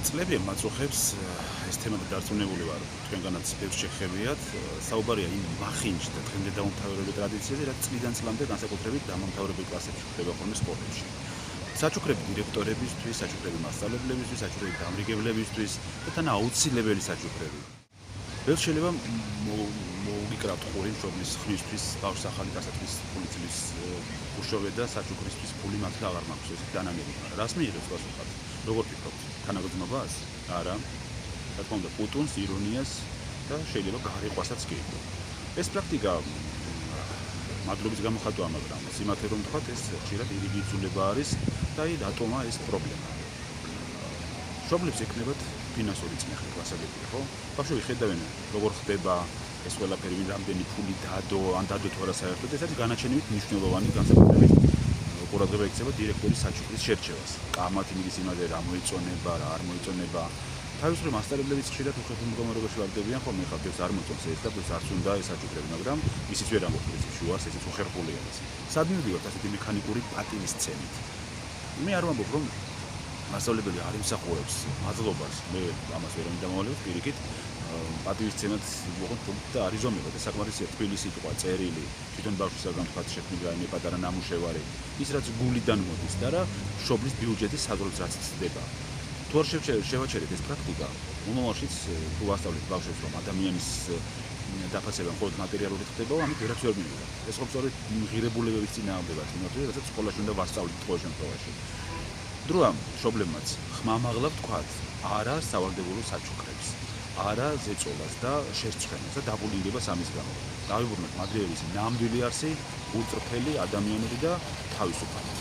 წლები მაწუხებს ეს თემა და დარწმუნებული ვარ თქვენგანაც ბევრს შეგხებიათ საუბარია იმ მახინჯ და დღემდე დაუმთავრებელი ტრადიციაზე რაც წლიდან წლამდე განსაკუთრებით დამამთავრებელ კლასებში ხდება ხოლმე სპორტებში საჩუქრები დირექტორებისთვის საჩუქრები მასწავლებლებისთვის საჩუქრები დამრიგებლებისთვის და თან აუცილებელი საჩუქრები ბევრს შეიძლება მოგიკრავთ ყური მშობლის ხმისთვის ბავშვს ახალი გასათვლის ფულის უშოვე და საჩუქრისთვის ფული მართლა აღარ მაქვს ეს დანამელი რას მიიღებს პასუხად როგორ ფიქრობთ თანაგრძნობას არა რა თქმა უნდა პუტუნს ირონიას და შეიძლება გაარიყვასაც კი ეს პრაქტიკა მადლობის გამოხატვა მაგრამ სიმართლე რომ ვთქვათ ეს ხშირად ირიგი იძულება არის და აი რატომა ეს პრობლემა მშობლებს ექნებათ ფინანსური წინახე კლასადები ხო ბავშვები ხედავენ როგორ ხდება ეს ყველაფერი ვინ რამდენი ფული დადო ან დადო თუ არა საერთოდ ეს არის განაჩენებით მნიშვნელოვანი განსაკუთრებით ყურადღება ექცევა დირექტორის საჩუქრის შერჩევას კამათი მიდის იმაზე რა მოიწონება რა არ მოიწონება თავისუფლად მასწავლებლებიც ხშირად უხერხემლო მდგომარეობაში ვარდებიან ხოლმე ხა ბევრს არ მოწონს ეს და ბევრს არც უნდა ეს საჩუქრები მაგრამ ისიც ვერ ამოხდეს შუას ესეც უხერხული არის სად მივდივართ ასეთი მექანიკური პატივის სცენით მე არ ვამბობ რომ მასწავლებელი არ იმსახურებს მადლობას მე ამას ვერ ამიდამავალებ პირიქით პატივის სცენად ვუყოთ და არის ზომება და საკმარისია თბილი სიტყვა წერილი თვითონ ბავშვისაგან თქვათ შექმნილი რაიმე პატარა ნამუშევარი ის რაც გულიდან მოდის და რა მშობლის ბიუჯეტის საზრდოც რაც ცდება თუ არ შევაჩერეთ ეს პრაქტიკა მომავალშიც თუ ვასწავლეთ ბავშვებს რომ ადამიანის დაფასება მხოლოდ მატერიალური ხდება ამით ვერაფერს ვერ მივიღებთ ეს ხო სწორედ ღირებულებების წინააღმდეგაა თუნდაც რასაც სკოლაში უნდა ვასწავლეთ ყოველ შემთხვევაში დროა მშობლებმაც ხმამაღლა ვთქვათ არა სავალდებულო საჩუქრებს არა ზეწოლას და შერწყმას და დაბულინგებას ამის გამო დავიბრუნოთ მადრიელის ნამდვილი არსი უწრფელი ადამიანები და თავისუფალი